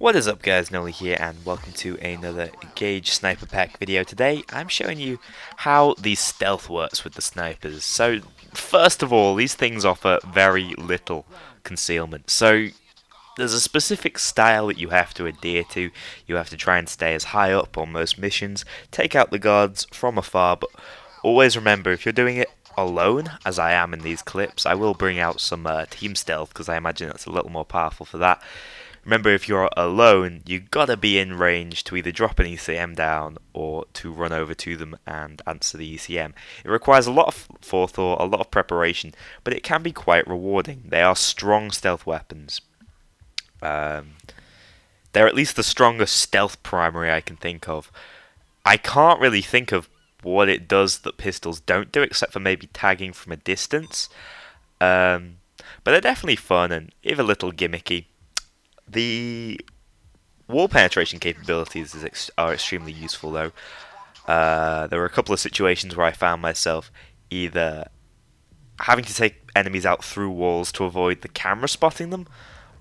What is up guys, Nolly here and welcome to another Engage Sniper Pack video. Today I'm showing you how the stealth works with the snipers. So first of all, these things offer very little concealment. So there's a specific style that you have to adhere to. You have to try and stay as high up on most missions, take out the guards from afar, but always remember if you're doing it alone, as I am in these clips, I will bring out some team stealth because I imagine that's a little more powerful for that. Remember, if you're alone, you gotta be in range to either drop an ECM down or to run over to them and answer the ECM. It requires a lot of forethought, a lot of preparation, but it can be quite rewarding. They are strong stealth weapons. They're at least the strongest stealth primary I can think of. I can't really think of what it does that pistols don't do, except for maybe tagging from a distance. But they're definitely fun and even a little gimmicky. The wall penetration capabilities are extremely useful though. There were a couple of situations where I found myself either having to take enemies out through walls to avoid the camera spotting them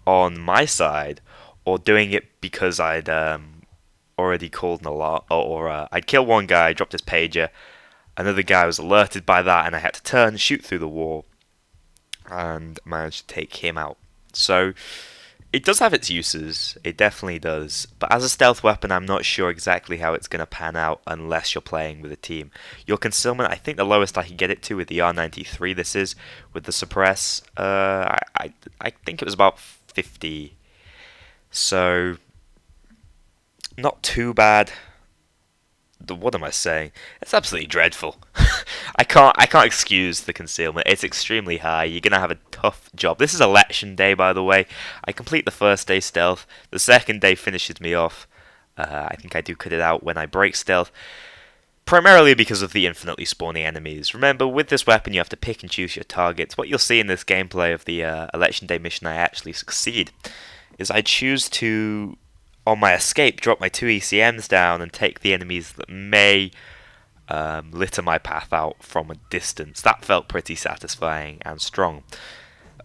on my side, or doing it because I'd already called an alarm, or I'd kill one guy, dropped his pager, another guy was alerted by that, and I had to turn, shoot through the wall, and managed to take him out. So it does have its uses, it definitely does, but as a stealth weapon I'm not sure exactly how it's going to pan out unless you're playing with a team. Your concealment, I think the lowest I can get it to with the R93 this is, with the suppress, I think it was about 50, so not too bad. What am I saying? It's absolutely dreadful. I can't excuse the concealment. It's extremely high. You're gonna have a tough job. This is election day, by the way. I complete the first day stealth. The second day finishes me off. I think I do cut it out when I break stealth. Primarily because of the infinitely spawning enemies. Remember, with this weapon you have to pick and choose your targets. What you'll see in this gameplay of the election day mission I actually succeed is I choose to, on my escape, drop my 2 ECMs down and take the enemies that may litter my path out from a distance. That felt pretty satisfying and strong.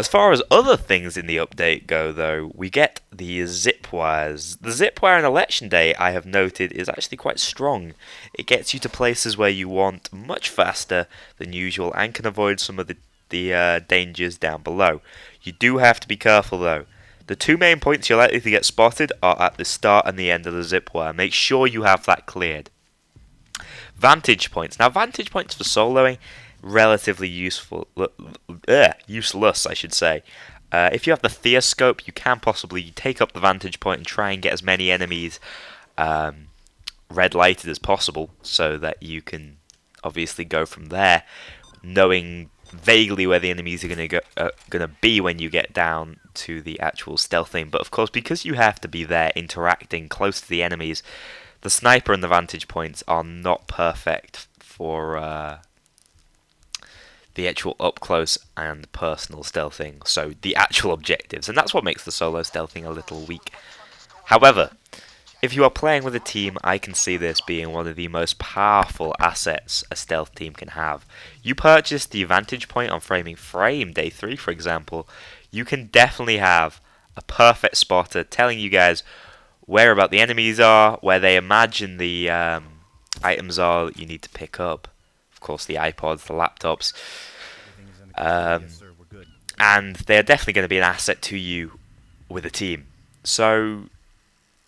As far as other things in the update go, though, we get the zip wires. The zip wire in Election Day, I have noted, is actually quite strong. It gets you to places where you want much faster than usual and can avoid some of the dangers down below. You do have to be careful, though. The two main points you're likely to get spotted are at the start and the end of the zip wire. Make sure you have that cleared. Vantage points. Now, vantage points for soloing, relatively useless, I should say. If you have the theoscope, you can possibly take up the vantage point and try and get as many enemies red lighted as possible, so that you can obviously go from there, knowing vaguely where the enemies are going to be when you get down to the actual stealthing. But of course, because you have to be there interacting close to the enemies, the sniper and the vantage points are not perfect for the actual up close and personal stealthing, so the actual objectives, and that's what makes the solo stealthing a little weak. However, if you are playing with a team, I can see this being one of the most powerful assets a stealth team can have. You purchase the vantage point on Framing Frame, Day 3 for example, you can definitely have a perfect spotter telling you guys where about the enemies are, where they imagine the items are that you need to pick up. Of course, the iPods, the laptops. And they're definitely going to be an asset to you with a team. So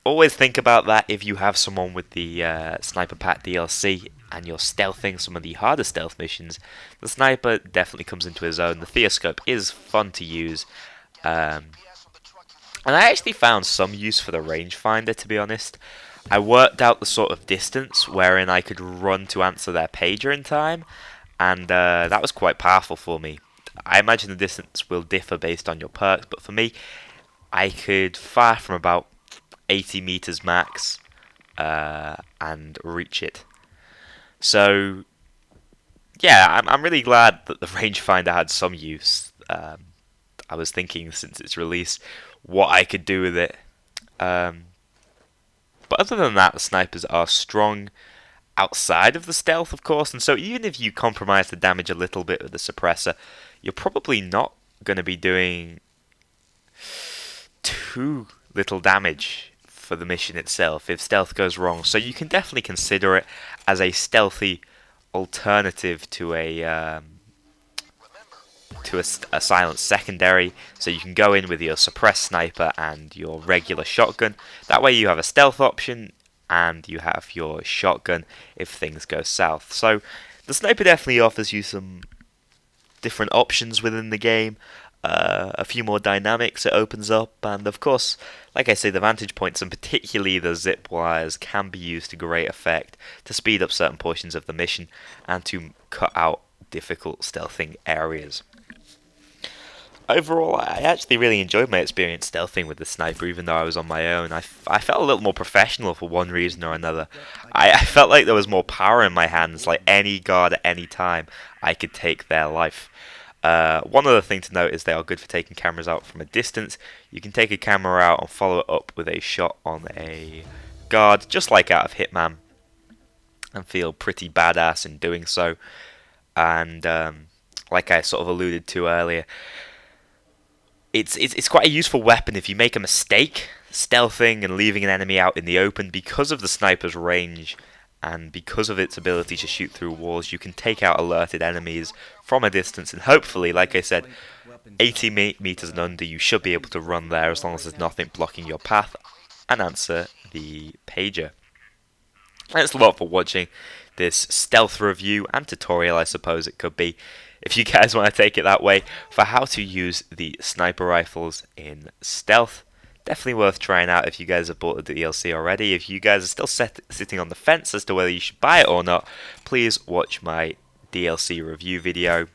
always think about that if you have someone with the Sniper Pack DLC and you're stealthing some of the harder stealth missions. The sniper definitely comes into his own. The theoscope is fun to use. And I actually found some use for the rangefinder, to be honest. I worked out the sort of distance wherein I could run to answer their pager in time, and that was quite powerful for me. I imagine the distance will differ based on your perks, but for me, I could fire from about 80 meters max and reach it. So, yeah, I'm really glad that the rangefinder had some use. I was thinking since its release what I could do with it. But other than that, the snipers are strong outside of the stealth, of course, and so even if you compromise the damage a little bit with the suppressor, you're probably not going to be doing too little damage for the mission itself if stealth goes wrong. So you can definitely consider it as a stealthy alternative to a silent secondary. So you can go in with your suppressed sniper and your regular shotgun. That way you have a stealth option and you have your shotgun if things go south. So the sniper definitely offers you some different options within the game, a few more dynamics it opens up, and of course, like I say, the vantage points and particularly the zip wires can be used to great effect to speed up certain portions of the mission and to cut out difficult stealthing areas. Overall, I actually really enjoyed my experience stealthing with the sniper, even though I was on my own. I felt a little more professional for one reason or another. I felt like there was more power in my hands, like any guard at any time, I could take their life. One other thing to note is they are good for taking cameras out from a distance. You can take a camera out and follow it up with a shot on a guard, just like out of Hitman, and feel pretty badass in doing so. And like I sort of alluded to earlier, it's quite a useful weapon if you make a mistake stealthing and leaving an enemy out in the open. Because of the sniper's range and because of its ability to shoot through walls, you can take out alerted enemies from a distance, and hopefully, like I said, 80 meters and under, you should be able to run there as long as there's nothing blocking your path and answer the pager. Thanks a lot for watching this stealth review and tutorial, I suppose it could be, if you guys want to take it that way, for how to use the sniper rifles in stealth. Definitely worth trying out if you guys have bought the DLC already. If you guys are still sitting on the fence as to whether you should buy it or not, please watch my DLC review video.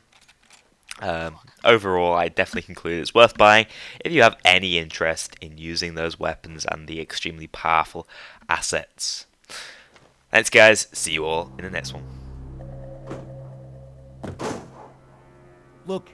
Overall, I definitely conclude it's worth buying if you have any interest in using those weapons and the extremely powerful assets. Thanks guys, see you all in the next one. Look,